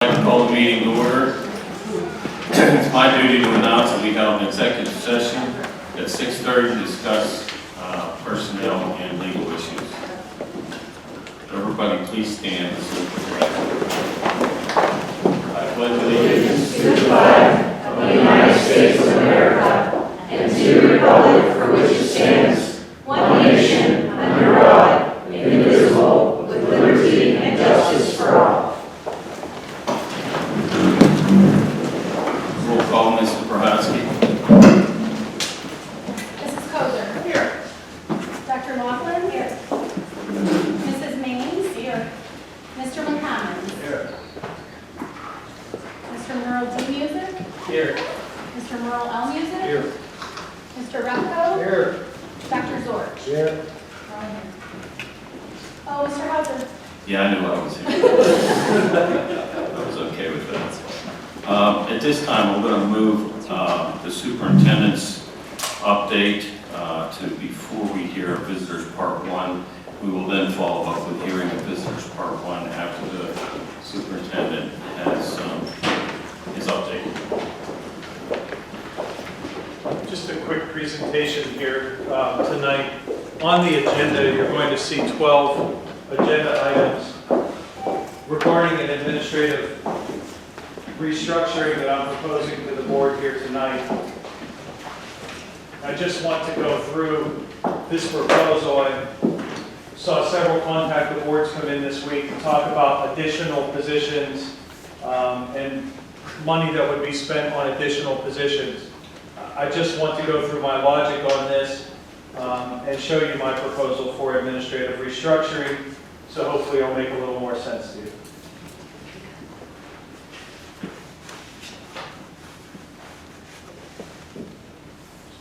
Call the meeting to order. It's my duty to announce that we held an executive session at 6:30 to discuss personnel and legal issues. Everybody please stand and salute the flag. I pledge allegiance to the flag of the United States of America and to the republic for which it stands, one nation, under God, indivisible, with liberty and justice for all. Roll call, Mr. Prohaski. Mrs. Kozer. Here. Dr. Laughlin. Here. Mrs. Maines. Here. Mr. McCommons. Here. Mr. Merle D. Music. Here. Mr. Merle L. Music. Here. Mr. Repko. Here. Dr. Zorch. Here. Oh, Mr. Hauser. Yeah, I knew I was here. I was okay with that. At this time, we're going to move the superintendent's update to before we hear visitors part one. We will then follow up with hearing of visitors part one after the superintendent has his update. Just a quick presentation here tonight. On the agenda, you're going to see 12 agenda items regarding an administrative restructuring that I'm proposing to the board here tonight. I just want to go through this proposal. I saw several contact boards come in this week to talk about additional positions and money that would be spent on additional positions. I just want to go through my logic on this and show you my proposal for administrative restructuring, so hopefully it'll make a little more sense to you.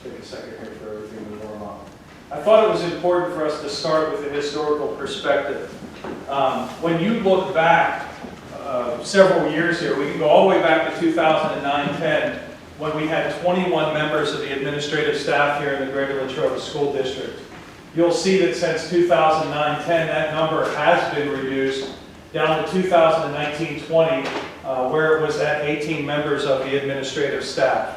Take a second here for everything to warm up. I thought it was important for us to start with a historical perspective. When you look back several years here, we can go all the way back to 2009-10, when we had 21 members of the administrative staff here in the Greater Latrobe School District. You'll see that since 2009-10, that number has been reduced down to 2019-20, where it was at 18 members of the administrative staff.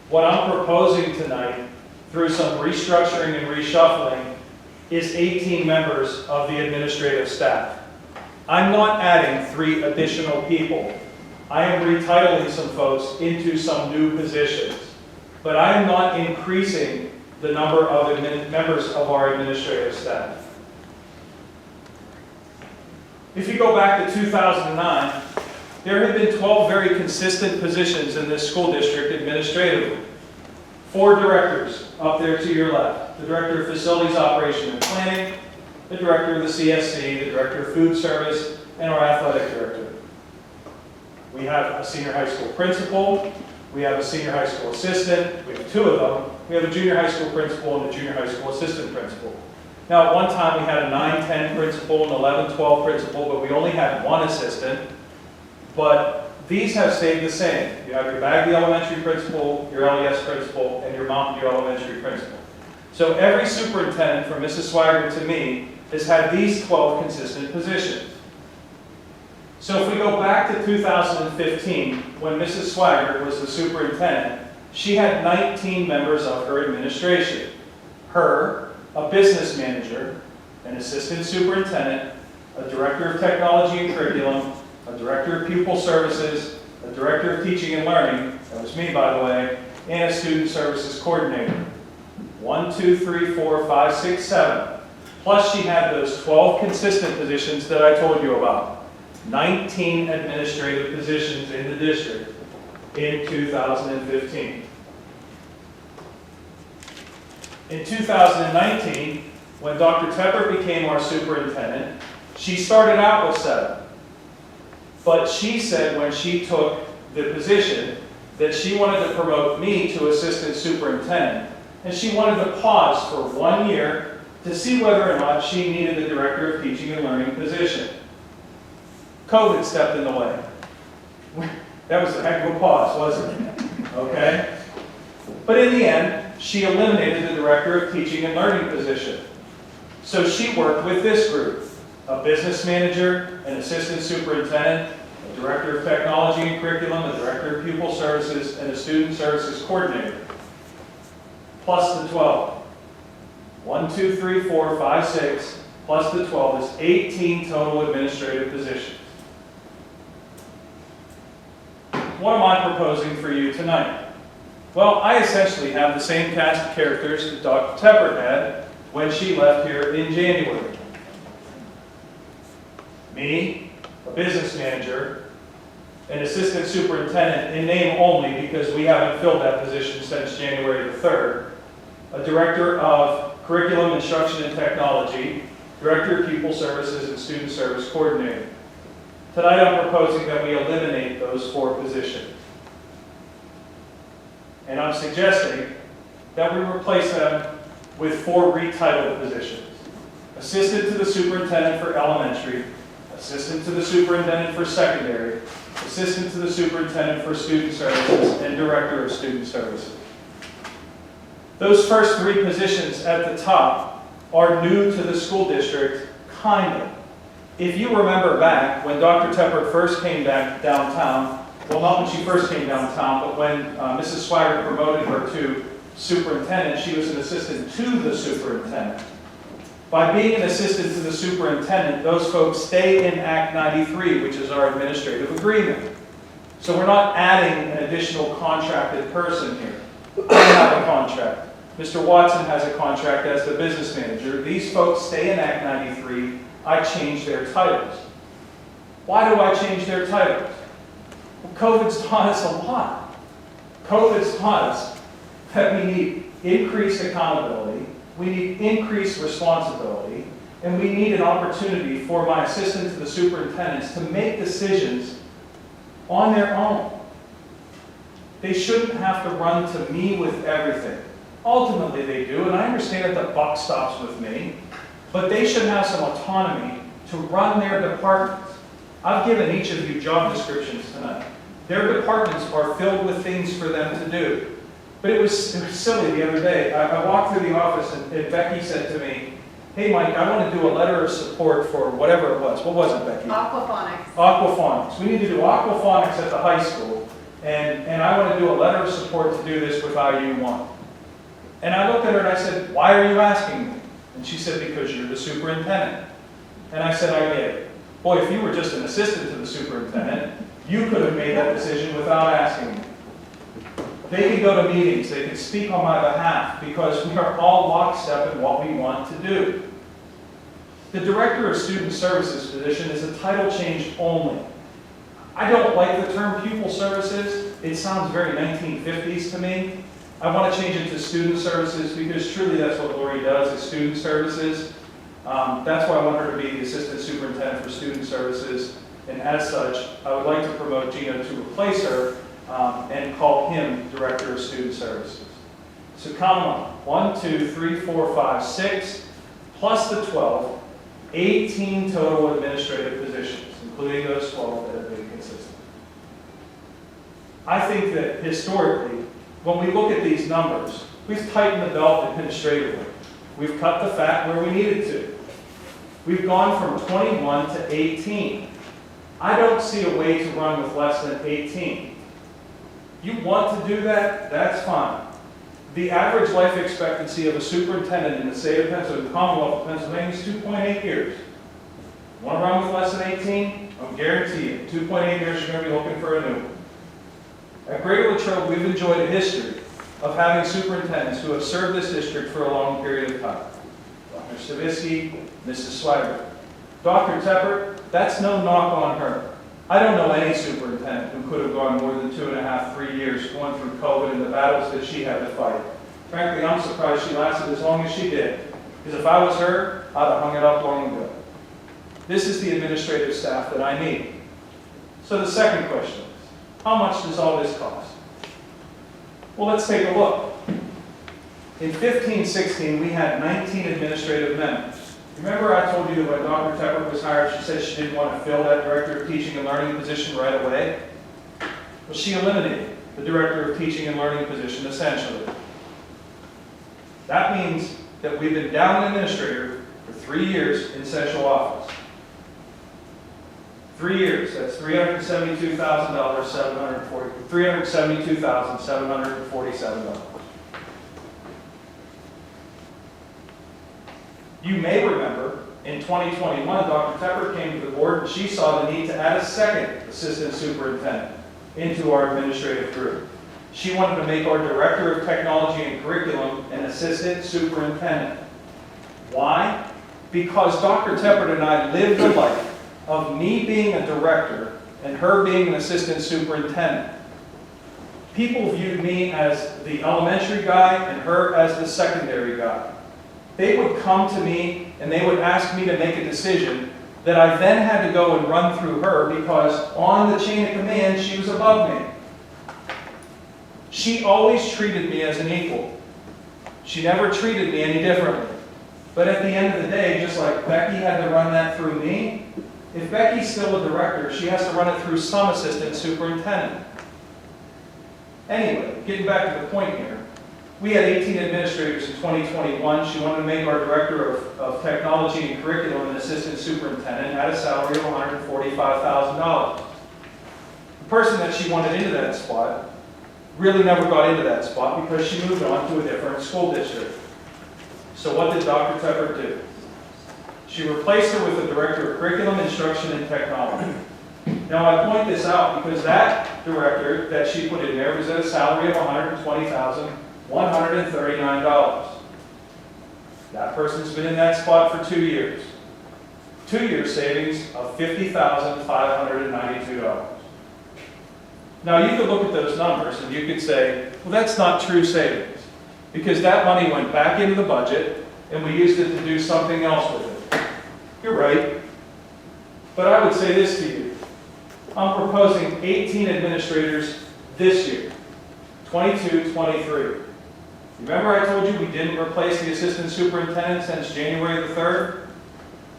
What I'm proposing tonight, through some restructuring and reshuffling, is 18 members of the administrative staff. I'm not adding 3 additional people. I am retitling some folks into some new positions, but I am not increasing the number of members of our administrative staff. If you go back to 2009, there have been 12 very consistent positions in this school district administratively. 4 directors up there to your left. The Director of Facilities Operation and Planning, the Director of the CSC, the Director of Food Service, and our Athletic Director. We have a senior high school principal, we have a senior high school assistant, we have 2 of them. We have a junior high school principal and a junior high school assistant principal. Now at one time we had a 9-10 principal and 11-12 principal, but we only had 1 assistant. But these have stayed the same. You have your Bagley Elementary principal, your LES principal, and your Mountain View Elementary principal. So every superintendent from Mrs. Swigert to me has had these 12 consistent positions. So if we go back to 2015, when Mrs. Swigert was the superintendent, she had 19 members of her administration. Her, a business manager, an assistant superintendent, a director of technology and curriculum, a director of pupil services, a director of teaching and learning, that was me by the way, and a student services coordinator. 1, 2, 3, 4, 5, 6, 7. Plus she had those 12 consistent positions that I told you about. 19 administrative positions in the district in 2015. In 2019, when Dr. Tepper became our superintendent, she started out with 7. But she said when she took the position that she wanted to promote me to assistant superintendent, and she wanted to pause for 1 year to see whether or not she needed the director of teaching and learning position. COVID stepped in the way. That was a heck of a pause, wasn't it? Okay? But in the end, she eliminated the director of teaching and learning position. So she worked with this group. a business manager, an assistant superintendent, a director of technology and curriculum, a director of pupil services, and a student services coordinator. Plus the 12. 1, 2, 3, 4, 5, 6, plus the 12 is 18 total administrative positions. What am I proposing for you tonight? Well, I essentially have the same cast of characters that Dr. Tepper had when she left here in January. Me, a business manager, an assistant superintendent in name only because we haven't filled that position since January the 3rd, a director of curriculum, instruction, and technology, director of pupil services, and student service coordinator. Tonight I'm proposing that we eliminate those 4 positions. And I'm suggesting that we replace them with 4 retitled positions. Assistant to the superintendent for elementary, assistant to the superintendent for secondary, assistant to the superintendent for student services, and director of student services. Those first 3 positions at the top are new to the school district, kind of. If you remember back when Dr. Tepper first came back downtown, well, not when she first came downtown, but when Mrs. Swigert promoted her to superintendent, she was an assistant to the superintendent. By being an assistant to the superintendent, those folks stay in Act 93, which is our administrative agreement. So we're not adding an additional contracted person here. I have a contract. Mr. Watson has a contract as the business manager. These folks stay in Act 93. I change their titles. Why do I change their titles? Well, COVID's taught us a lot. COVID's taught us that we need increased accountability, we need increased responsibility, and we need an opportunity for my assistant to the superintendents to make decisions on their own. They shouldn't have to run to me with everything. Ultimately they do, and I understand that the buck stops with me, but they should have some autonomy to run their departments. I've given each of you job descriptions tonight. Their departments are filled with things for them to do. But it was silly the other day. I walked through the office and Becky said to me, "Hey Mike, I want to do a letter of support for whatever it was." What was it, Becky? Aquaponics. Aquaponics. We need to do aquaponics at the high school, and I want to do a letter of support to do this with IU1. And I looked at her and I said, "Why are you asking me?" And she said, "Because you're the superintendent." And I said, "I get it. Boy, if you were just an assistant to the superintendent, you could have made that decision without asking me." They can go to meetings, they can speak on my behalf, because we are all lockstep in what we want to do. The Director of Student Services position is a title change only. I don't like the term pupil services. It sounds very 1950s to me. I want to change it to student services because truly that's what Lori does, is student services. That's why I want her to be the assistant superintendent for student services. And as such, I would like to promote Gino to replace her and call him Director of Student Services. So count them up. 1, 2, 3, 4, 5, 6, plus the 12, 18 total administrative positions, including those 12 that have been consistent. I think that historically, when we look at these numbers, we've tightened the belt administratively. We've cut the fat where we needed to. We've gone from 21 to 18. I don't see a way to run with less than 18. You want to do that? That's fine. The average life expectancy of a superintendent in the state of Pennsylvania, Commonwealth of Pennsylvania, is 2.8 years. Want to run with less than 18? I'll guarantee you, 2.8 years, you're going to be looking for a new one. At Greater Latrobe, we've enjoyed a history of having superintendents who have served this district for a long period of time. Dr. Stavisky, Mrs. Swigert. Dr. Tepper, that's no knock on her. I don't know any superintendent who could have gone more than 2.5, 3 years going through COVID and the battles that she had to fight. Frankly, I'm surprised she lasted as long as she did. Because if I was her, I'd have hung it up long ago. This is the administrative staff that I need. So the second question is, how much does all this cost? Well, let's take a look. In 15-16, we had 19 administrative amendments. Remember I told you that when Dr. Tepper was hired, she said she didn't want to fill that Director of Teaching and Learning position right away? Well, she eliminated the Director of Teaching and Learning position, essentially. That means that we've been down an administrator for 3 years in central office. 3 years, that's $372,747. You may remember, in 2021, Dr. Tepper came to the board and she saw the need to add a second assistant superintendent into our administrative group. She wanted to make our director of technology and curriculum an assistant superintendent. Why? Because Dr. Tepper and I lived the life of me being a director and her being an assistant superintendent. People viewed me as the elementary guy and her as the secondary guy. They would come to me and they would ask me to make a decision that I then had to go and run through her because on the chain of command, she was above me. She always treated me as an equal. She never treated me any differently. But at the end of the day, just like Becky had to run that through me, if Becky's still a director, she has to run it through some assistant superintendent. Anyway, getting back to the point here, we had 18 administrators in 2021. She wanted to make our director of technology and curriculum an assistant superintendent at a salary of $145,000. The person that she wanted into that spot really never got into that spot because she moved on to a different school district. So what did Dr. Tepper do? She replaced her with the director of curriculum, instruction, and technology. Now I point this out because that director that she put in there was at a salary of $120,139. That person's been in that spot for 2 years. 2 year savings of $50,592. Now you could look at those numbers and you could say, well, that's not true savings because that money went back into the budget and we used it to do something else with it. You're right. But I would say this to you. I'm proposing 18 administrators this year, 22, 23. Remember I told you we didn't replace the assistant superintendent since January the 3rd?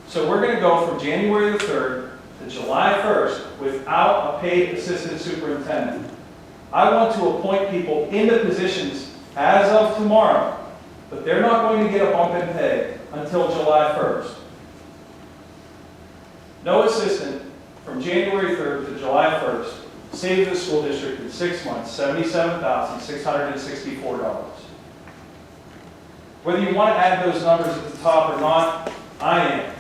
So we're going to go from January the 3rd to July 1st without a paid assistant superintendent. I want to appoint people into positions as of tomorrow, but they're not going to get a bump in pay until July 1st. No assistant from January 3rd to July 1st saved the school district in 6 months $77,664. Whether you want to add those numbers at the top or not, I am.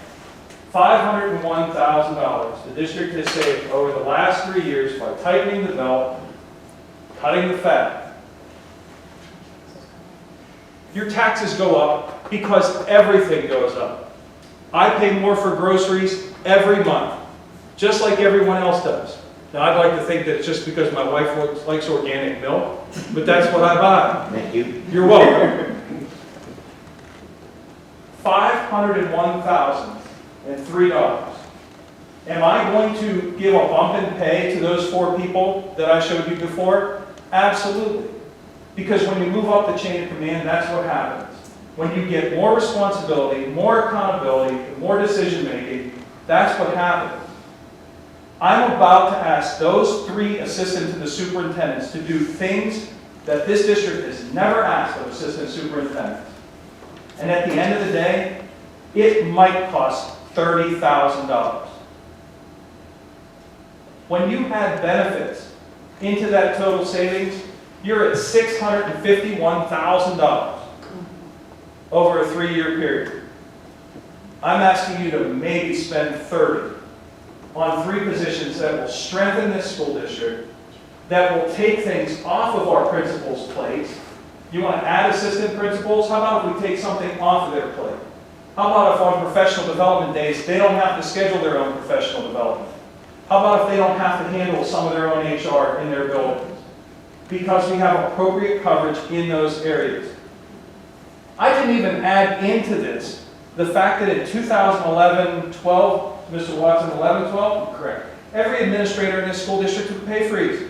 $501,000 the district has saved over the last 3 years by tightening the belt, cutting the fat. Your taxes go up because everything goes up. I pay more for groceries every month, just like everyone else does. Now, I'd like to think that it's just because my wife likes organic milk, but that's what I buy. Thank you. You're welcome. $501,003. Am I going to give a bump in pay to those 4 people that I showed you before? Absolutely. Because when you move up the chain of command, that's what happens. When you get more responsibility, more accountability, more decision making, that's what happens. I'm about to ask those 3 assistant to the superintendents to do things that this district has never asked of assistant superintendents. And at the end of the day, it might cost $30,000. When you add benefits into that total savings, you're at $651,000 over a 3-year period. I'm asking you to maybe spend $30,000 on 3 positions that will strengthen this school district, that will take things off of our principals' plates. You want to add assistant principals? How about if we take something off of their plate? How about if on professional development days, they don't have to schedule their own professional development? How about if they don't have to handle some of their own HR in their buildings? Because we have appropriate coverage in those areas. I didn't even add into this the fact that in 2011-12, Mr. Watson, 11-12? Correct. Every administrator in this school district took a pay freeze.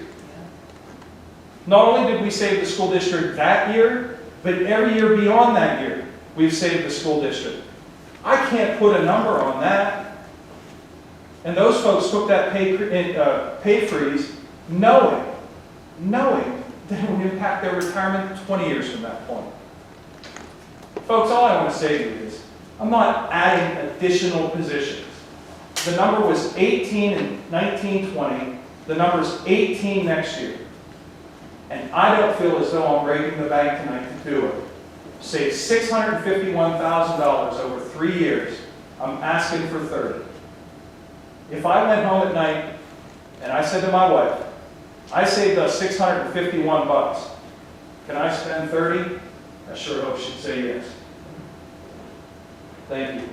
Not only did we save the school district that year, but every year beyond that year, we've saved the school district. I can't put a number on that. And those folks took that pay freeze knowing that it would impact their retirement 20 years from that point. Folks, all I want to say to you is, I'm not adding additional positions. The number was 18 in 1920. The number's 18 next year. And I don't feel as though I'm breaking the bank tonight to do it. Save $651,000 over 3 years. I'm asking for 30. If I went home at night and I said to my wife, I saved us 651 bucks. Can I spend 30? I sure hope she'd say yes. Thank you.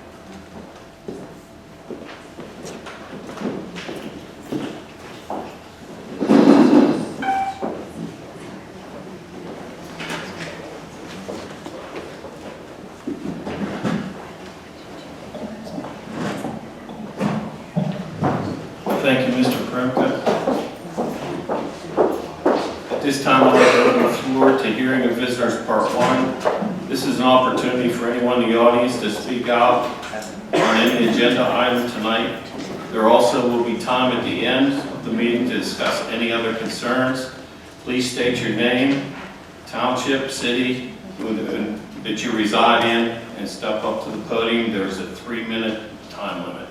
Thank you, Mr. Kremka. At this time, I'd like to open the floor to hearing of visitors part 1. This is an opportunity for anyone in the audience to speak out on any agenda item tonight. There also will be time at the end of the meeting to discuss any other concerns. Please state your name, township, city that you reside in, and step up to the podium. There's a 3-minute time limit.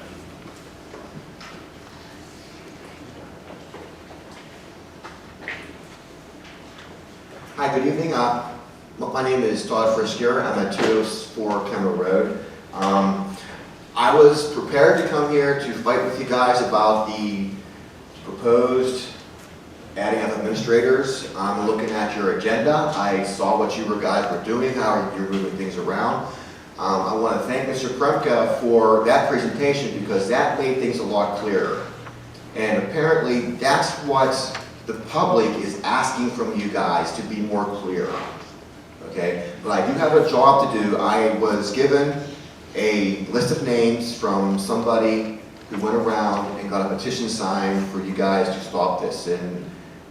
Hi, good evening. My name is Todd Friskier. I'm at 204 Kemmer Road. I was prepared to come here to fight with you guys about the proposed adding of administrators. I'm looking at your agenda. I saw what you guys were doing, how you're moving things around. I want to thank Mr. Kremka for that presentation because that made things a lot clearer. And apparently that's what the public is asking from you guys, to be more clear, okay? But I do have a job to do. I was given a list of names from somebody who went around and got a petition signed for you guys to stop this. And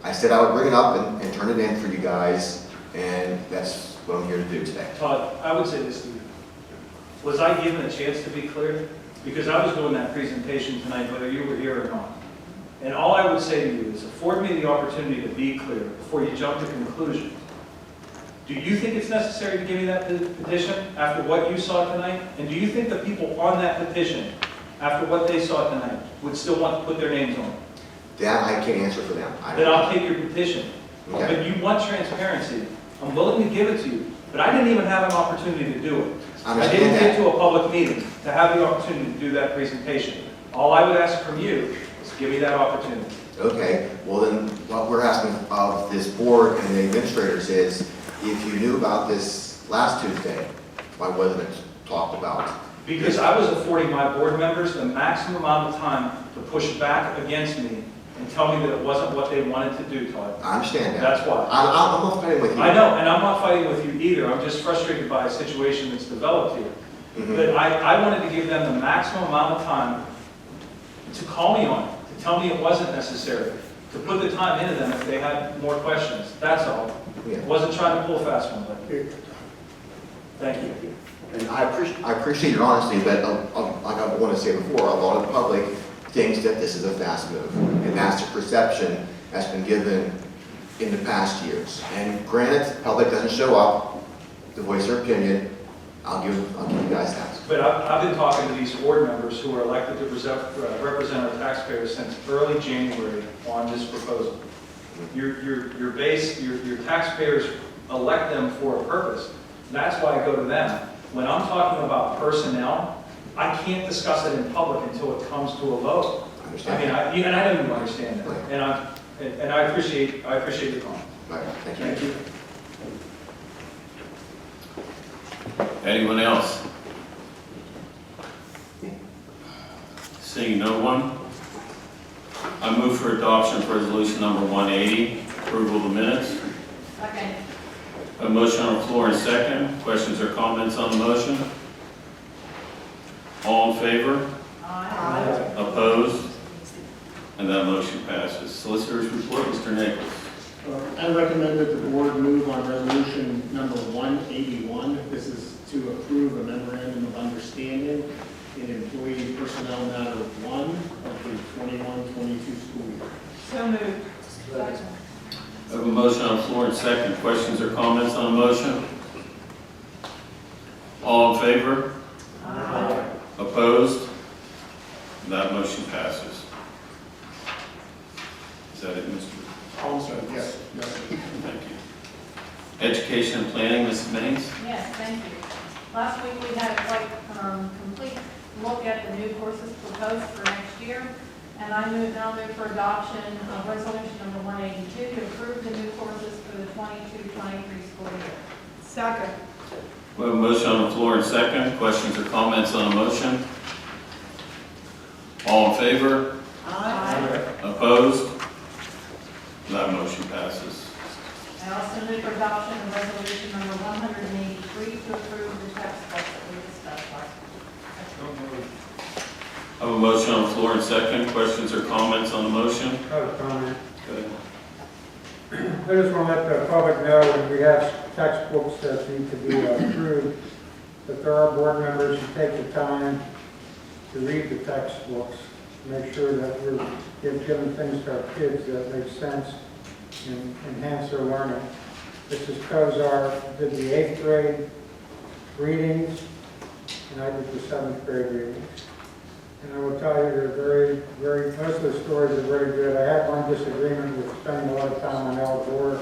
I said I would bring it up and turn it in for you guys, and that's what I'm here to do today. Todd, I would say this to you. Was I given a chance to be clear? Because I was doing that presentation tonight, whether you were here or not. And all I would say to you is afford me the opportunity to be clear before you jump to conclusions. Do you think it's necessary to give me that petition after what you saw tonight? And do you think the people on that petition, after what they saw tonight, would still want to put their names on it? That I can't answer for them. Then I'll take your petition. Okay. But you want transparency. I'm willing to give it to you, but I didn't even have an opportunity to do it. I didn't get to a public meeting to have the opportunity to do that presentation. All I would ask from you is give me that opportunity. Okay, well then, what we're asking of this board and the administrators is, if you knew about this last Tuesday, why wasn't it talked about? Because I was affording my board members the maximum amount of time to push back against me and tell me that it wasn't what they wanted to do, Todd. I understand that. That's why. I'm not fighting with you. I know, and I'm not fighting with you either. I'm just frustrated by a situation that's developed here. Mhm. But I wanted to give them the maximum amount of time to call me on it, to tell me it wasn't necessary, to put the time into them if they had more questions. That's all. Yeah. Wasn't trying to pull a fast one, but thank you. And I appreciate your honesty, but like I want to say before, a lot of the public thinks that this is a fast move, and that's the perception that's been given in the past years. And granted, the public doesn't show up to voice their opinion. I'll give you guys that. But I've been talking to these board members who are elected to represent our taxpayers since early January on this proposal. Your taxpayers elect them for a purpose. That's why I go to them. When I'm talking about personnel, I can't discuss it in public until it comes to a vote. I understand. I don't even understand that. And I appreciate your comment. All right, thank you. Thank you. Anyone else? Seeing no one, I move for adoption of resolution number 180, approval of the minutes. Second. A motion on the floor and second. Questions or comments on the motion? All in favor? Aye. Opposed? And that motion passes. Solicitors report, Mr. Nichols. I recommend that the board move on resolution number 181. This is to approve a memorandum of understanding in employee personnel matter 1 of the 21-22 school year. So moved. I have a motion on the floor and second. Questions or comments on the motion? All in favor? Aye. Opposed? That motion passes. Is that it, Mr.? Yes. Thank you. Education and planning, Mrs. Mays? Yes, thank you. Last week, we had a quite complete look at the new courses proposed for next year, and I now move for adoption of resolution number 182 to approve the new courses for the 22-23 school year. Second. We have a motion on the floor and second. Questions or comments on the motion? All in favor? Aye. Opposed? That motion passes. I also move for adoption of resolution number 183 to approve the textbooks that we discussed last week. I have a motion on the floor and second. Questions or comments on the motion? I have a comment. Good. I just want to let the public know when we have textbooks that need to be approved, that there are board members who take the time to read the textbooks, make sure that we're giving things to our kids that make sense and enhance their learning. This is Kozar did the 8th grade readings, and I did the 7th grade readings. And I will tell you, they're most of the stories are very good. I had one disagreement with spending a lot of time on Al Gore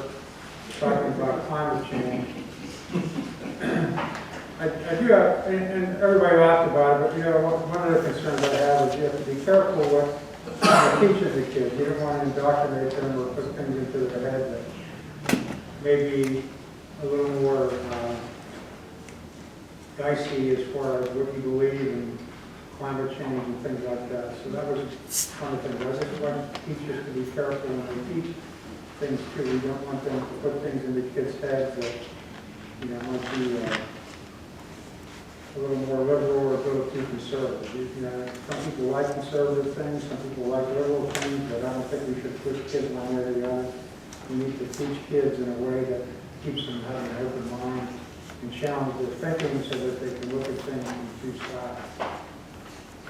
talking about climate change. I do have, and everybody laughed about it, but you know, one of the concerns I have is you have to be careful what you teach the kids. You don't want to indoctrinate them or put things into their head that may be a little more dicey as far as what you believe in climate change and things like that. So that was one of the things. I just want teachers to be careful when they teach things too. We don't want them to put things into kids' heads that, you know, might be a little more liberal or a little too conservative. You know, some people like conservative things, some people like liberal things, but I don't think we should push kids one way or the other. We need to teach kids in a way that keeps them having an open mind and challenge their thinking so that they can look at things in two sides.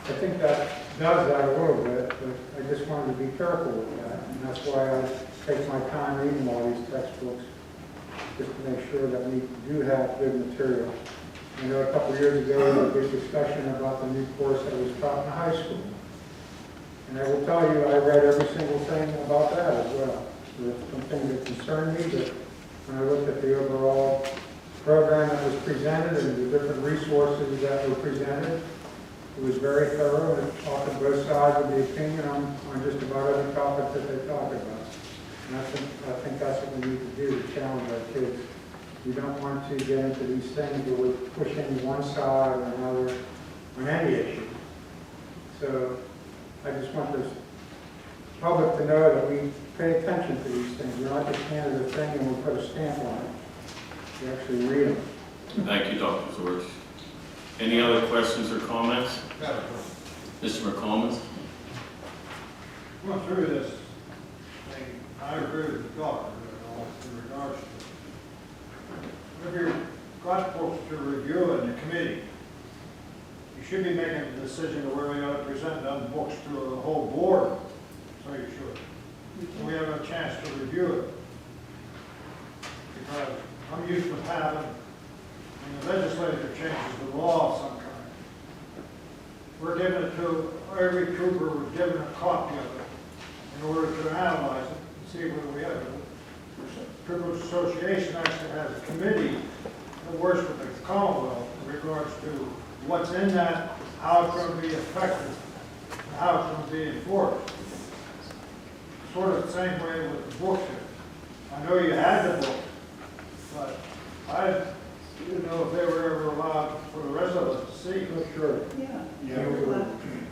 I think that does that a little bit, but I just wanted to be careful with that, and that's why I take my time reading all these textbooks, just to make sure that we do have good material. I know a couple of years ago, we had a big discussion about the new course that was taught in high school. And I will tell you, I read every single thing about that as well. There were some things that concerned me, but when I looked at the overall program that was presented and the different resources that were presented, it was very thorough, and it offered both sides of the opinion on just about every topic that they talked about. And I think that's what we need to do to challenge our kids. We don't want to get into these things where we're pushing one side or another on any issue. So I just want the public to know that we pay attention to these things. We're not just handed a thing and we put a stamp on it. We actually read them. Thank you, Dr. Zorich. Any other questions or comments? Mr. McCollum? Going through this thing, I agree with the doctor in regards to whenever you've got books to review in the committee, you should be making a decision of where we ought to present them books to the whole board, so you should. So we have a chance to review it. Because I'm used to having, when the legislature changes the law of some kind, we're giving it to, every trooper was given a copy of it in order to analyze it and see whether we have it. The Troopers Association actually has a committee that works with the Commonwealth in regards to what's in that, how it's going to be effective, and how it's going to be enforced. Sort of the same way with the book here. I know you had the book, but I didn't know if they were ever allowed for the rest of us to see. Sure. Yeah.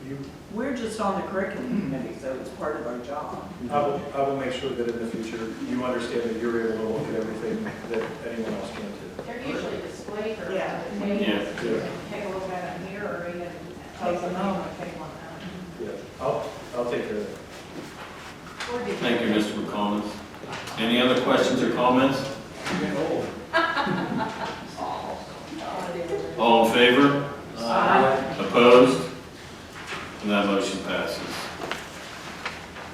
You We're just on the curriculum committee, so it's part of our job. I will make sure that in the future, you understand that you're able to look at everything that anyone else can too. They're usually displayed or Yeah. maybe Yeah. take a look at it here or even Take them home. take one out. Yeah, I'll take care of that. Or did Thank you, Mr. McCollum. Any other questions or comments? All in favor? Aye. Opposed? And that motion passes.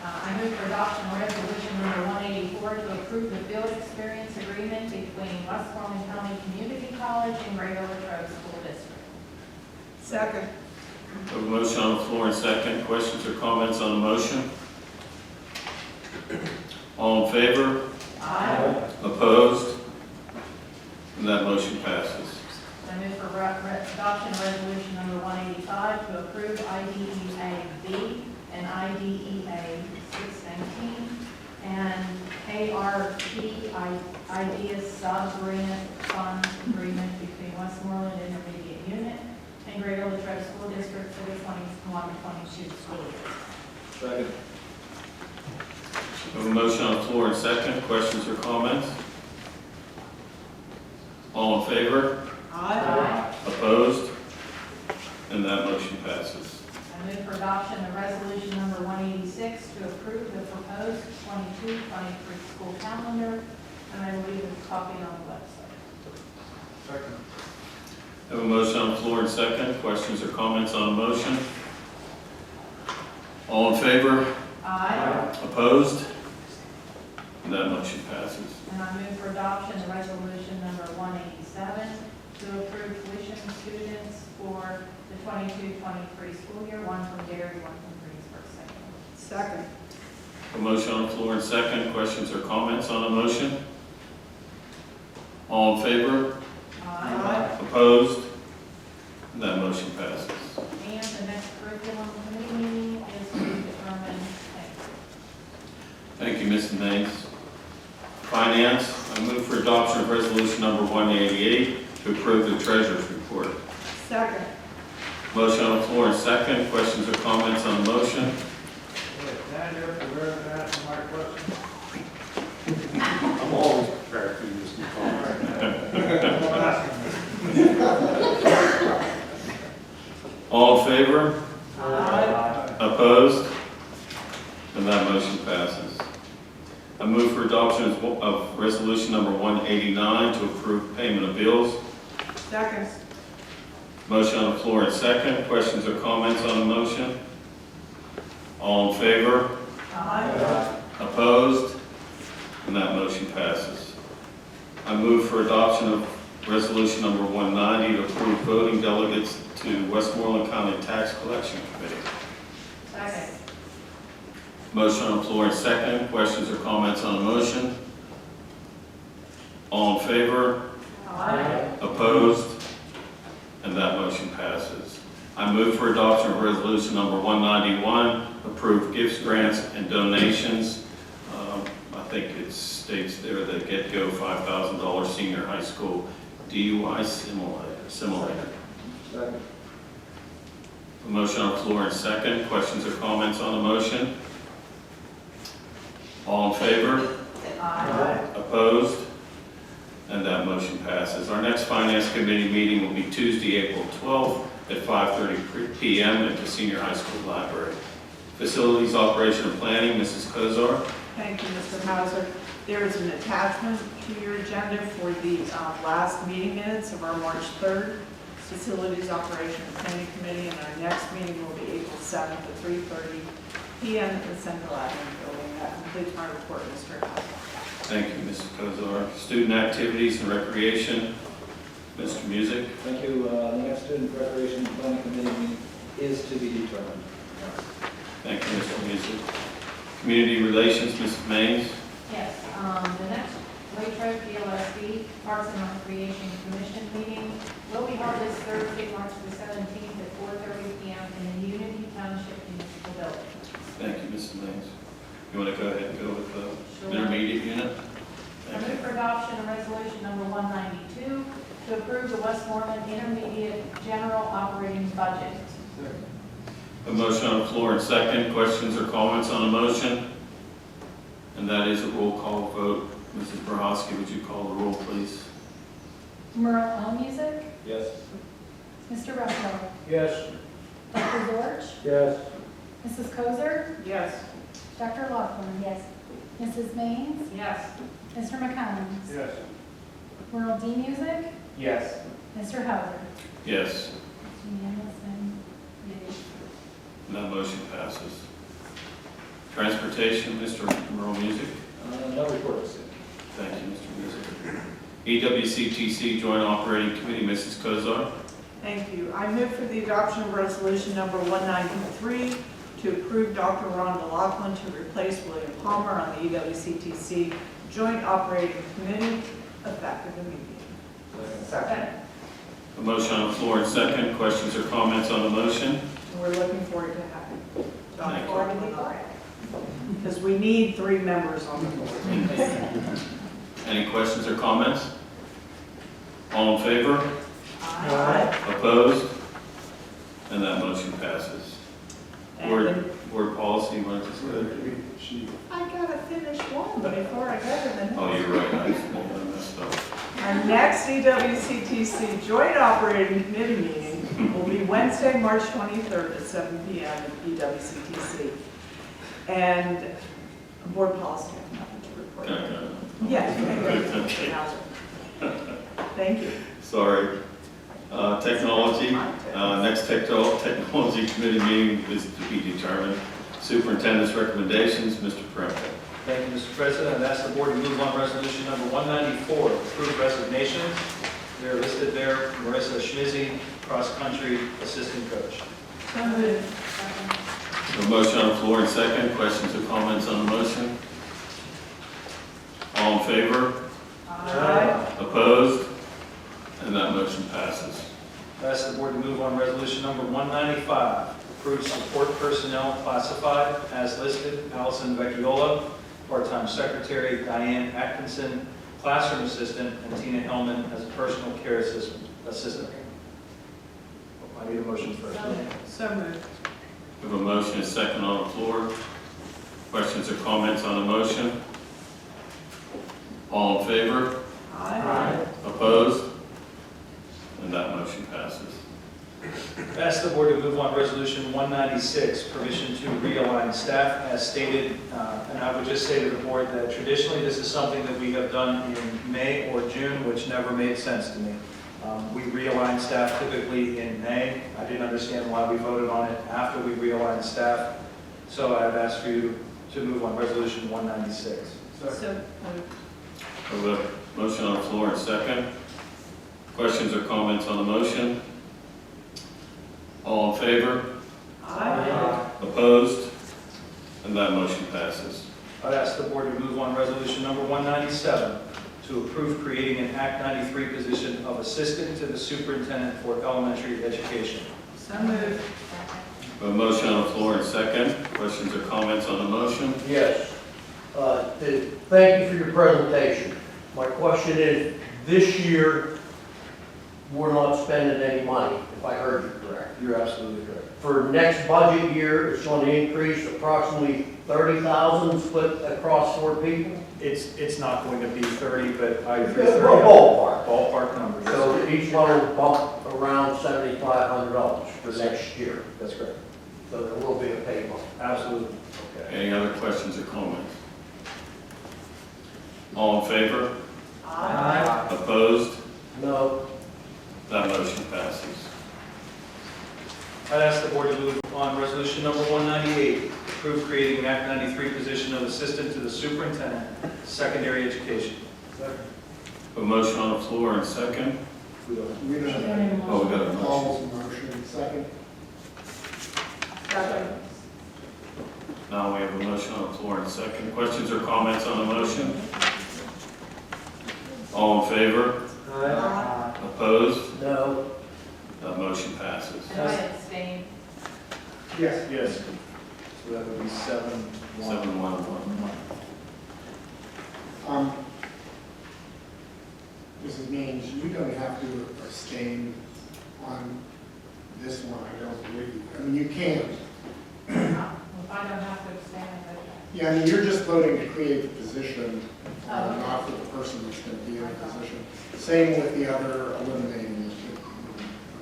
I move for adoption of resolution number 184 to approve the field experience agreement between Westmoreland County Community College and Great Latrobe School District. Second. A motion on the floor and second. Questions or comments on the motion? All in favor? Aye. Opposed? And that motion passes. I move for adoption of resolution number 185 to approve IDEA B and IDEA 619 and ARP IDEA sub-grant funds agreement between Westmoreland Intermediate Unit and Greater Latrobe School District for the 21-22 school year. Second. We have a motion on the floor and second. Questions or comments? All in favor? Aye. Opposed? And that motion passes. I move for adoption of resolution number 186 to approve the proposed 22-23 school calendar, and I believe it's copied on the website. Second. We have a motion on the floor and second. Questions or comments on the motion? All in favor? Aye. Opposed? And that motion passes. And I move for adoption of resolution number 187 to approve tuition students for the 22-23 school year, one from Gary, one from Greensburg Second. A motion on the floor and second. Questions or comments on the motion? All in favor? Aye. Opposed? And that motion passes. And the next curriculum committee meeting is to determine, Thank you, Mrs. Mays. Finance, I move for adoption of resolution number 188 to approve the treasurer's report. Second. Motion on the floor and second. Questions or comments on the motion? Stand here for where to answer my question. I'm always prepared for you to call. All in favor? Aye. Opposed? And that motion passes. I move for adoption of resolution number 189 to approve payment of bills. Second. Motion on the floor and second. Questions or comments on the motion? All in favor? Aye. Opposed? And that motion passes. I move for adoption of resolution number 190 to approve voting delegates to Westmoreland County Tax Collection Committee. Second. Motion on the floor and second. Questions or comments on the motion? All in favor? Aye. Opposed? And that motion passes. I move for adoption of resolution number 191, approve gifts, grants, and donations. I think it states there that Get-Go $5,000 senior high school DUI simulator. Second. A motion on the floor and second. Questions or comments on the motion? All in favor? Aye. Opposed? And that motion passes. Our next Finance Committee meeting will be Tuesday, April 12th at 5:30 p.m. at the Senior High School Library. Facilities, Operation, and Planning, Mrs. Kozar. Thank you, Mr. Hauser. There is an attachment to your agenda for the last meeting minutes of our March 3rd Facilities, Operation, and Planning Committee, and our next meeting will be April 7th at 3:30 p.m. at the Central Avenue Building. That completes my report, Mr. Hauser. Thank you, Mrs. Kozar. Student Activities and Recreation, Mr. Music. Thank you. The next student recreation and planning committee meeting is to be determined. Thank you, Mr. Music. Community Relations, Mrs. Mays. Yes, the next Latrobe PLSD Parks and Recreation Commission meeting will be held this Thursday, March the 17th at 4:30 p.m. in the Unity Township Municipal Building. Thank you, Mrs. Mays. You want to go ahead and go with the Sure. intermediate unit? I Thank move you. for adoption of resolution number 192 to approve the Westmoreland Intermediate General Operating Budget. A motion on the floor and second. Questions or comments on the motion? And that is a roll call vote. Mrs. Brahowski, would you call the roll, please? Merle Music, Yes. Mr. Russell, Yes. Dr. George, Yes. Mrs. Kozer, Yes. Dr. Loughlin. Yes. Mrs. Maines, Yes. Mr. McCombs, Yes. Merle D. Music, Yes. Mr. Hauser. Yes. It's unanimous and yea. And that motion passes. Transportation, Mr. Merle Music. No report this evening. Thank you, Mr. Music. EWCTC Joint Operating Committee, Mrs. Kozar. Thank you. I move for the adoption of resolution number 193 to approve Dr. Rhonda Laughlin to replace William Palmer on the EWCTC Joint Operating Committee effective immediately. Second. A motion on the floor and second. Questions or comments on the motion? And we're looking forward to having Thank Dr. you. Laughlin, because we need 3 members on the board. Any questions or comments? All in favor? Aye. Opposed? And that motion passes. And Board policy, you want to just go? I gotta finish one before I go to the next. Oh, you're right, I messed up. Our next EWCTC Joint Operating Committee meeting will be Wednesday, March 23rd at 7 p.m. at EWCTC. And board policy, I have nothing to report. Okay. Yes. Thank you. Sorry. Technology, next technology committee meeting is to be determined. Superintendent's recommendations, Mr. Prempeh. Thank you, Mr. President. I'd ask the board to move on resolution number 194, approve resignations. They're listed there. Marissa Schmizzy, cross-country assistant coach. So moved. A motion on the floor and second. Questions or comments on the motion? All in favor? Aye. Opposed? And that motion passes. I ask the board to move on resolution number 195, approve support personnel classified as listed. Allison Vecchiola, part-time secretary, Diane Atkinson, classroom assistant, and Tina Hellman as a personal care assistant. I need a motion first. So moved. We have a motion and second on the floor. Questions or comments on the motion? All in favor? Aye. Opposed? And that motion passes. I ask the board to move on resolution 196, permission to realign staff as stated. And I would just say to the board that traditionally this is something that we have done in May or June, which never made sense to me. We realign staff typically in May. I didn't understand why we voted on it after we realigned staff. So I've asked for you to move on resolution 196. So moved. We have a motion on the floor and second. Questions or comments on the motion? All in favor? Aye. Opposed? And that motion passes. I'd ask the board to move on resolution number 197 to approve creating an Act 93 position of assistant to the superintendent for elementary education. So moved. We have a motion on the floor and second. Questions or comments on the motion? Yes. Thank you for your presentation. My question is, this year, we're not spending any money, if I heard you correct. You're absolutely correct. For next budget year, it's going to increase approximately 30,000 split across 4 people? It's not going to be 30, but I agree. It's a ballpark. Ballpark number. yes, So sir. each one will bump around $7,500 for next year. That's correct. So there will be a pay bump. Absolutely. Any other questions or comments? All in favor? Aye. Opposed? No. That motion passes. I'd ask the board to move on resolution number 198, approve creating an Act 93 position of assistant to the superintendent, secondary education. A motion on the floor and second. We don't- We don't have Oh, we got a motion. Paul's motion, second. Second. Now we have a motion on the floor and second. Questions or comments on the motion? All in favor? Aye. Opposed? No. That motion passes. And I abstain. Yes. Yes. So that would be 7-1. 7-1-1. Mrs. Means, you don't have to abstain on this one, I don't believe. I mean, you can. If I don't have to abstain, I vote Yeah, I mean, you're just voting to create the position, not for the person that's going to be in the position. Same with the other eliminating issue.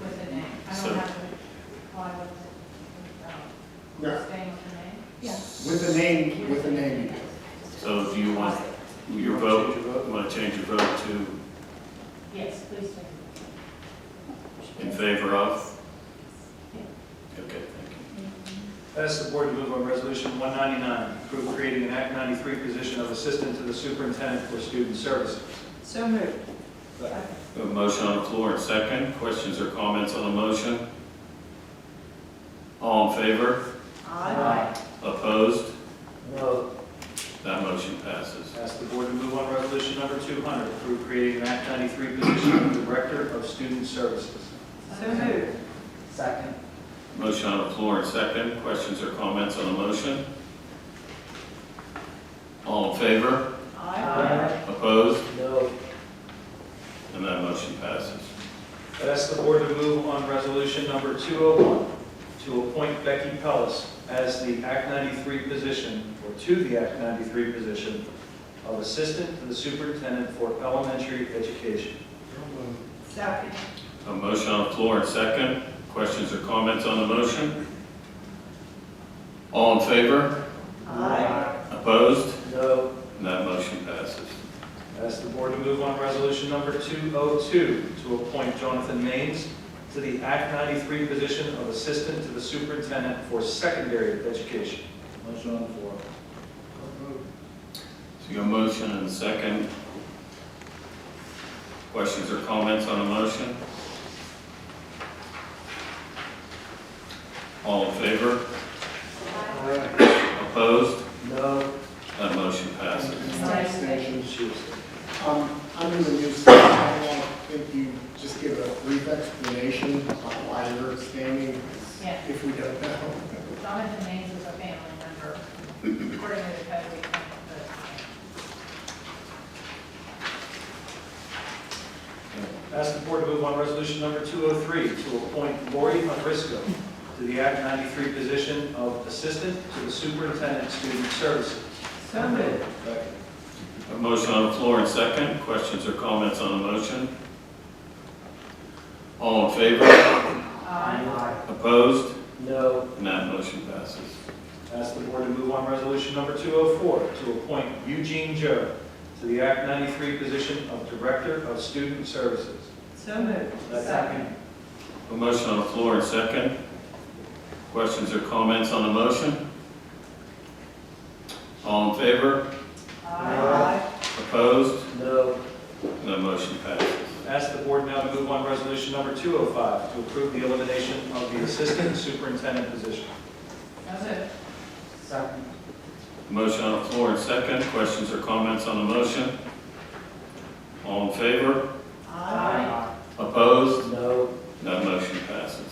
with the name. I So- don't have to apply with it. No. Abstain with the name? Yes. With the name, you do. So do you want your vote, you want to change your vote to Yes, please do. in favor of? Okay, thank you. I ask the board to move on resolution 199, approve creating an Act 93 position of assistant to the superintendent for student services. So moved. A motion on the floor and second. Questions or comments on the motion? All in favor? Aye. Opposed? No. That motion passes. Ask the board to move on resolution number 200, approve creating an Act 93 position of Director of Student Services. So moved. Second. Motion on the floor and second. Questions or comments on the motion? All in favor? Aye. Opposed? No. And that motion passes. Ask the board to move on resolution number 201, to appoint Becky Pellis as the Act 93 position, or to the Act 93 position of Assistant to the Superintendent for Elementary Education. Second. A motion on the floor and second. Questions or comments on the motion? All in favor? Aye. Opposed? No. And that motion passes. Ask the board to move on resolution number 202, to appoint Jonathan Maines to the Act 93 position of Assistant to the Superintendent for Secondary Education. Motion on the floor. So you got a motion and a second. Questions or comments on the motion? All in favor? Opposed? No. That motion passes. Abstentions. Under the new staff, I think you just give a brief explanation about why you're abstaining, Yeah. if we don't know. Jonathan Maines is a family member, according to the code we can't, Ask the board to move on resolution number 203, to appoint Lori Hunrisco to the Act 93 position of Assistant to the Superintendent Student Services. So moved. A motion on the floor and second. Questions or comments on the motion? All in favor? Aye. Opposed? No. And that motion passes. Ask the board to move on resolution number 204, to appoint Eugene Joe to the Act 93 position of Director of Student Services. So moved. Second. A motion on the floor and second. Questions or comments on the motion? All in favor? Aye. Opposed? No. And that motion passes. Ask the board now to move on resolution number 205, to approve the elimination of the Assistant Superintendent position. That's it. Second. Motion on the floor and second. Questions or comments on the motion? All in favor? Aye. Opposed? No. That motion passes.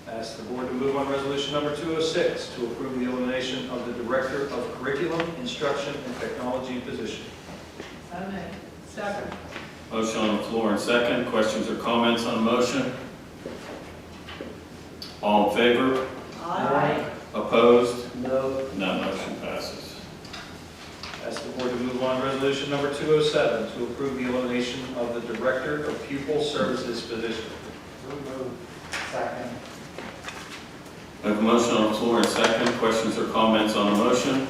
Ask the board to move on resolution number 206, to approve the elimination of the Director of Curriculum, Instruction, and Technology position. So moved. Second. Motion on the floor and second. Questions or comments on the motion? All in favor? Aye. Opposed? No. And that motion passes. Ask the board to move on resolution number 207, to approve the elimination of the Director of Pupil Services position. Second. I have a motion on the floor and second. Questions or comments on the motion?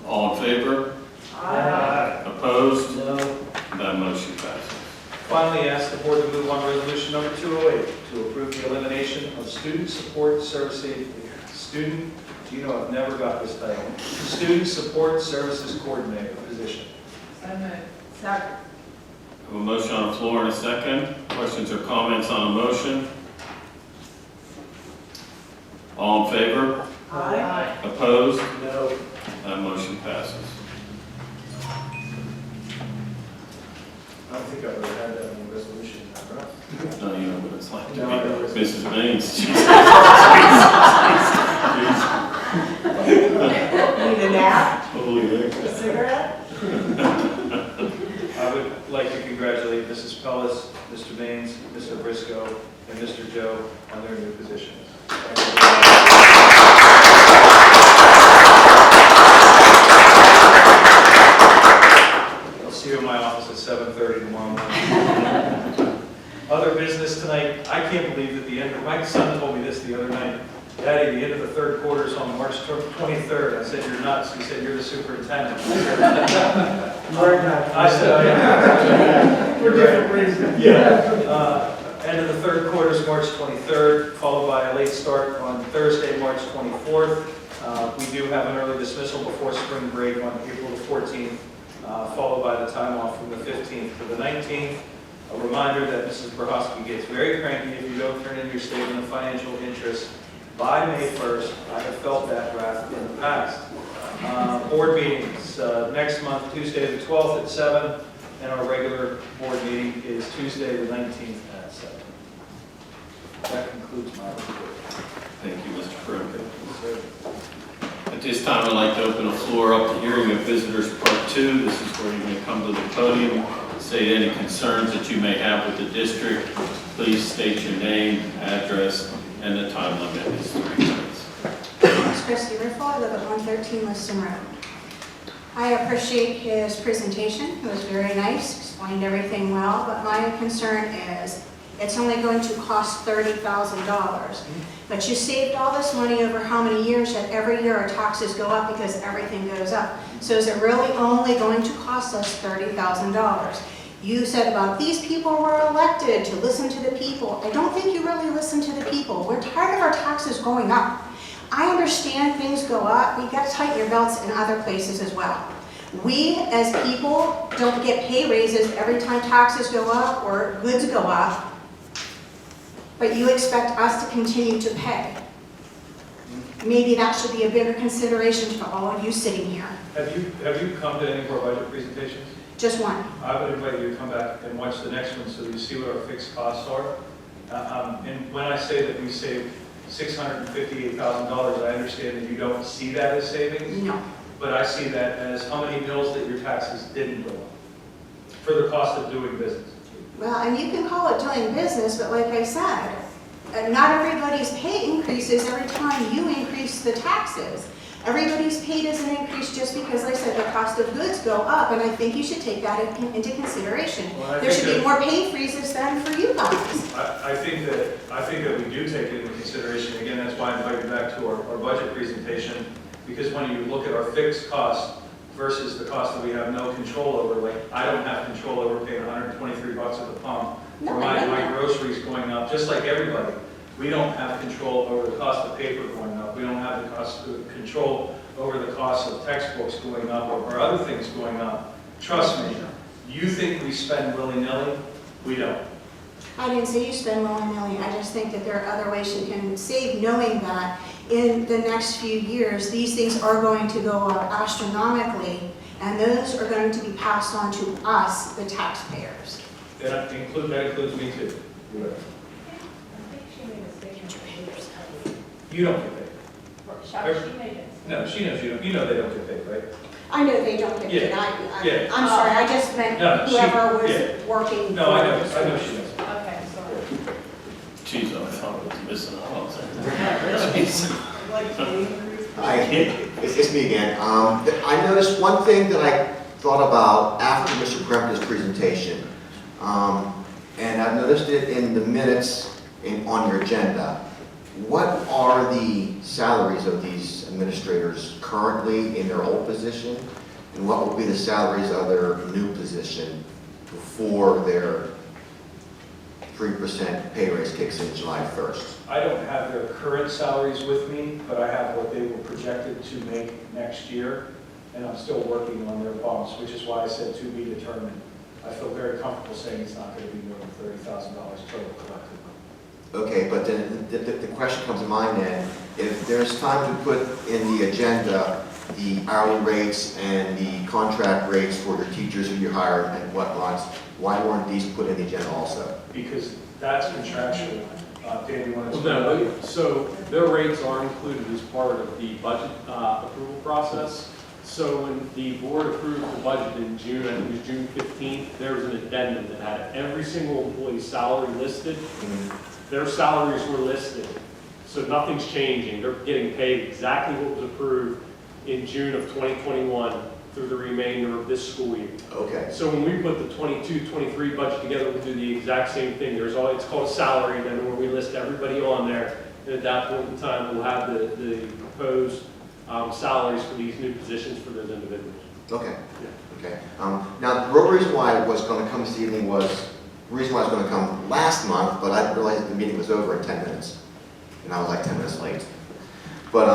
All in favor? Aye. Opposed? No. That motion passes. Finally, ask the board to move on resolution number 208, to approve the elimination of Student Support Services, I've never got this title, Student Support Services Coordinator position. So moved. Second. I have a motion on the floor and a second. Questions or comments on the motion? All in favor? Aye. Opposed? No. That motion passes. I don't think I've ever had that in a resolution, right? No, you know what it's like to No, I know what be it's Mrs. Maines. Need a nap? Totally there. A cigarette? I would like to congratulate Mrs. Pellis, Mr. Maines, Mr. Briscoe, and Mr. Joe on their new positions. I'll see you in my office at 7:30 tomorrow morning. Other business tonight, I can't believe that the end, my son told me this the other night. Daddy, the end of the third quarter is on March 23rd. I said, you're nuts. He said, you're the superintendent. I said, yeah. For different reasons. Yeah. End of the third quarter is March 23rd, followed by a late start on Thursday, March 24th. We do have an early dismissal before spring break on April the 14th. followed by the time off from the 15th to the 19th. A reminder that Mrs. Brahowski gets very cranky if you don't turn in your statement of financial interest by May 1st. I have felt that wrath in the past. Board meetings, next month, Tuesday the 12th at 7, and our regular board meeting is Tuesday the 19th at 7. That concludes my report. Thank you, Mr. Pruitt. At this time, I'd like to open the floor up to hearing of visitors part 2. This is where you may come to the podium, state any concerns that you may have with the district. Please state your name, address, and the time limit is 3 minutes. It's Christy Riffle. I live at 113 Liston Road. I appreciate his presentation. It was very nice, explained everything well, but my concern is it's only going to cost $30,000. But you saved all this money over how many years, yet every year our taxes go up because everything goes up. So is it really only going to cost us $30,000? You said about these people were elected to listen to the people. I don't think you really listen to the people. We're tired of our taxes going up. I understand things go up. You've got to tighten your belts in other places as well. We, as people, don't get pay raises every time taxes go up or goods go up, but you expect us to continue to pay. Maybe that should be a bigger consideration for all of you sitting here. Have you come to any of our budget presentations? Just one. I would invite you to come back and watch the next one so you see what our fixed costs are. And when I say that we saved $658,000, I understand that you don't see that as savings. No. But I see that as how many mills that your taxes didn't go up for the cost of doing business. Well, and you can call it doing business, but like I said, not everybody's pay increases every time you increase the taxes. Everybody's pay doesn't increase just because, like I said, the cost of goods go up, and I think you should take that into consideration. Well, there should be more pay freezes than for you guys. I think that we do take it into consideration. Again, that's why I invite you back to our budget presentation, because when you look at our fixed costs versus the cost that we have no control over, like I don't have control over paying $123 at the pump for my groceries going up, just like everybody. We don't have control over the cost of paper going up. We don't have the control over the cost of textbooks going up or other things going up. Trust me, you think we spend willy-nilly? We don't. I didn't say you spend willy-nilly. I just think that there are other ways you can save, knowing that in the next few years, these things are going to go up astronomically, and those are going to be passed on to us, the taxpayers. That includes me too. You don't get paid. She made it. No, she knows you don't. You know they don't get paid, right? I know they don't get paid. Yeah. I'm sorry, I just meant No, whoever was working. No, I know she knows. Okay, sorry. Geez, I thought I was missing out. Hi, it's me again. I noticed one thing that I thought about after Mr. Kremke's presentation, and I've noticed it in the minutes on your agenda. What are the salaries of these administrators currently in their old position, and what will be the salaries of their new position before their 3% pay raise kicks in July 1st? I don't have their current salaries with me, but I have what they were projected to make next year, and I'm still working on their bumps, which is why I said to be determined. I feel very comfortable saying it's not going to be more than $30,000 total collectively. Okay, but then the question comes to mind then, if there's time to put in the agenda the hourly rates and the contract rates for the teachers who you hire and whatnot, why weren't these put in the agenda also? Because that's contractual. Dan, you want to Well, explain? no, so their rates are included as part of the budget approval process. So when the board approved the budget in June, I think it was June 15th, there was an addendum that had every single employee's salary listed. Their salaries were listed, so nothing's changing. They're getting paid exactly what was approved in June of 2021 through the remainder of this school year. Okay. So when we put the 22-23 budget together, we'll do the exact same thing. It's called a salary, and then where we list everybody on there, and at that point in time, we'll have the proposed salaries for these new positions for those individuals. Okay. Okay. Now, the real reason why I was going to come this evening was, the reason why I was going to come last month, but I didn't realize the meeting was over in 10 minutes, and I was like 10 minutes late. But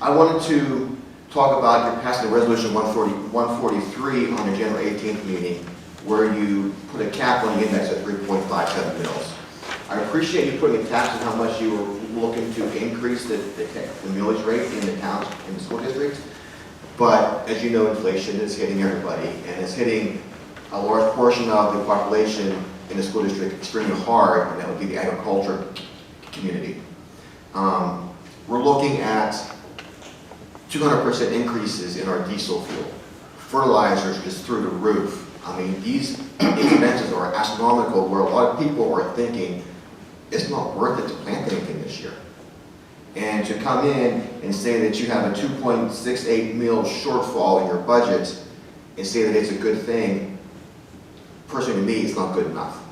I wanted to talk about you're passing the resolution 143 on the January 18th meeting, where you put a cap on the index at 3.57 mils. I appreciate you putting a tax on how much you were looking to increase the millage rate in the towns, in the school districts. But as you know, inflation is hitting everybody, and it's hitting a large portion of the population in the school district extremely hard, and that would be the agriculture community. We're looking at 200% increases in our diesel fuel. Fertilizers is through the roof. I mean, these expenses are astronomical, where a lot of people are thinking it's not worth it to plant anything this year. And to come in and say that you have a 2.68 mil shortfall in your budget and say that it's a good thing, personally to me, it's not good enough.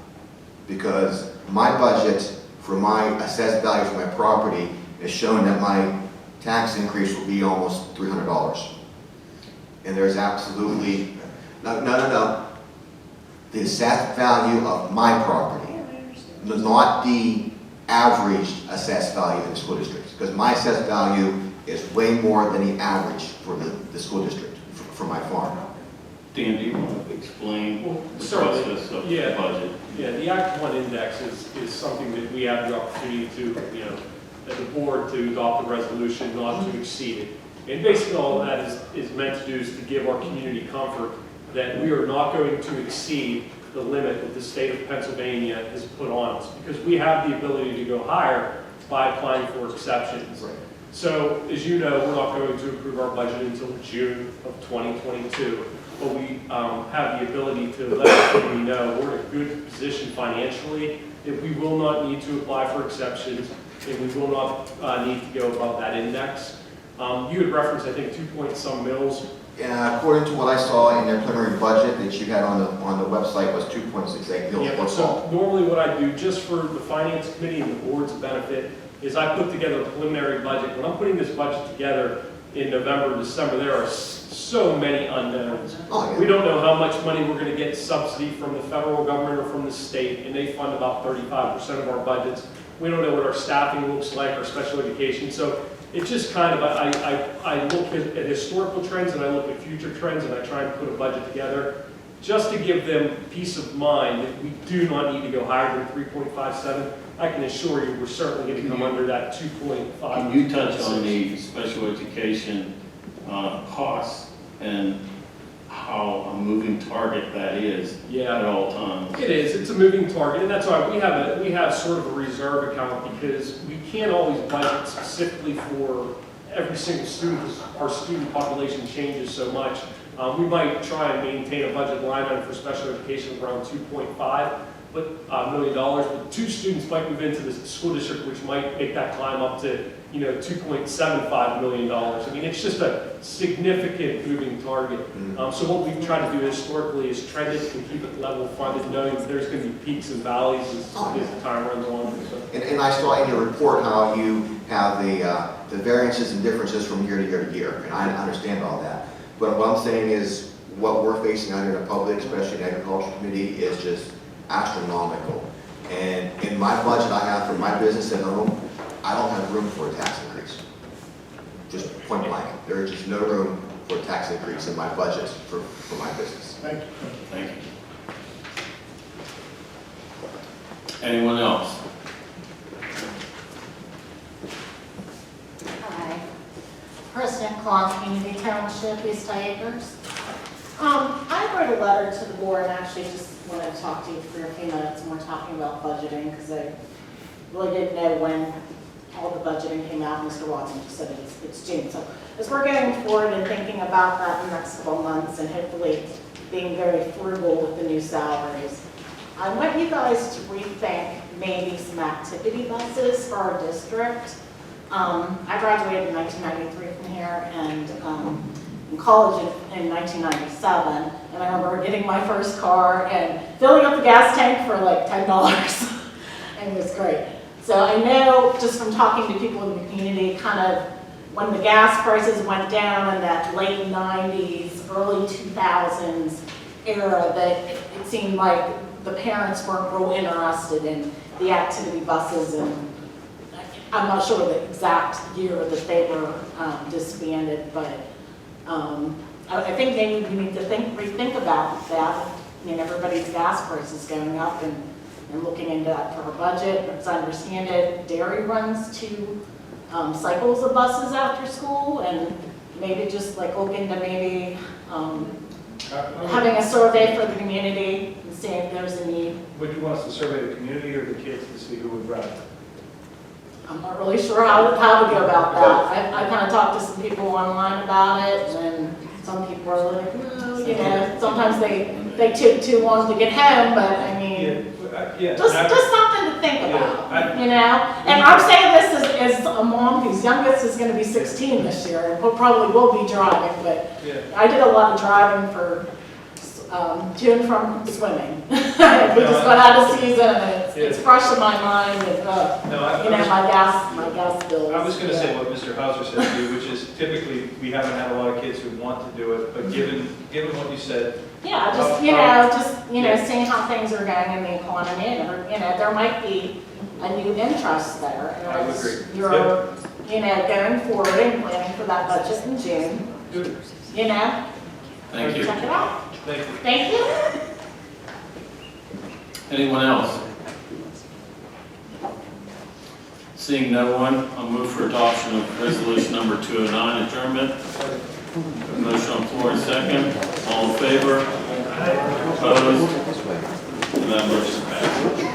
Because my budget for my assessed value for my property is showing that my tax increase will be almost $300. And there's absolutely, no. The assessed value of my property, not the average assessed value in the school district. Because my assessed value is way more than the average for the school district, for my farm. Dan, do you want to explain the Certainly. process of Yeah. the budget? Yeah, the Act 1 index is something that we have the opportunity to, as a board, to adopt a resolution not to exceed it. And basically all that is meant to do is to give our community comfort that we are not going to exceed the limit that the state of Pennsylvania has put on us, because we have the ability to go higher by applying for exceptions. Right. So, as you know, we're not going to approve our budget until June of 2022. But we have the ability to let the community know we're in a good position financially, that we will not need to apply for exceptions, and we will not need to go above that index. You had referenced, I think, 2-point-some mils. Yeah, according to what I saw in their preliminary budget that you had on the website was 2.68 mils. Yeah, so normally what I do, just for the finance committee and the board's benefit, is I put together a preliminary budget. When I'm putting this budget together in November, December, there are so many unknowns. Oh, yeah. We don't know how much money we're going to get subsidy from the federal government or from the state, and they fund about 35% of our budgets. We don't know what our staffing looks like, our special education. So it's just kind of, I look at historical trends and I look at future trends, and I try and put a budget together just to give them peace of mind that we do not need to go higher than 3.57. I can assure you we're certainly going to come under that 2.5. Can you touch on the special education costs and how a moving target that is at all times? It is. It's a moving target, and that's why we have sort of a reserve account, because we can't always budget specifically for every single student. Our student population changes so much. We might try and maintain a budget line item for special education of around $2.5 million, but two students might move into the school district, which might make that climb up to $2.75 million. I mean, it's just a significant moving target. So what we've tried to do historically is trend it and keep it level funded, knowing that there's going to be peaks and valleys as the time runs on. So. And I saw in your report how you have the variances and differences from year to year to year, and I understand all that. But what I'm saying is what we're facing out here in the public, especially in the agriculture committee, is just astronomical. And in my budget I have for my business at home, I don't have room for a tax increase. Just point blank. There is just no room for a tax increase in my budget for my business. Thank you. Thank you. Anyone else? Hi. President Clark, Community Township, East Acres. I wrote a letter to the board, and actually just wanted to talk to you for a few minutes, and we're talking about budgeting, because I really didn't know when all the budgeting came out. Mr. Watson just said it's June. So as we're going forward and thinking about that in the next couple of months, and hopefully being very frugal with the new salaries, I want you guys to rethink maybe some activity buses for our district. I graduated in 1993 from here, and in college in 1997, and I remember getting my first car and filling up the gas tank for like $10, and it was great. So I know just from talking to people in the community, kind of when the gas prices went down in that late 90s, early 2000s era, that it seemed like the parents weren't real interested in the activity buses, and I'm not sure the exact year that they were disbanded, but I think maybe we need to rethink about that. I mean, everybody's gas price is going up and looking into that for our budget. As I understand it, Dairy runs 2 cycles of buses after school, and maybe just like look into maybe having a survey for the community and seeing if there's a need. Would you want us to survey the community or the kids to see who would rather? I'm not really sure how to go about that. I kind of talked to some people online about it, and some people are like, oh, you know, sometimes they took too long to get home, but I mean, just something to think about, you know? And I'm saying this as a mom whose youngest is going to be 16 this year, and probably will be driving, but I did a lot of driving for to and from swimming. We just got out of season, and it's fresh in my mind with, you know, my gas bills. I was going to say what Mr. Hauser said to you, which is typically we haven't had a lot of kids who want to do it, but given what you said. Yeah, just seeing how things are going in the economy, and you know, there might be a new interest there. And I would as agree. you're, you know, going forward and planning for that budget in June, Good. you know, Thank you. check it out. Thank you. Thank you. Anyone else? Seeing no one, I'll move for adoption of resolution number 209, adjournment. Motion on floor and second. All in favor? Opposed? And that motion passes.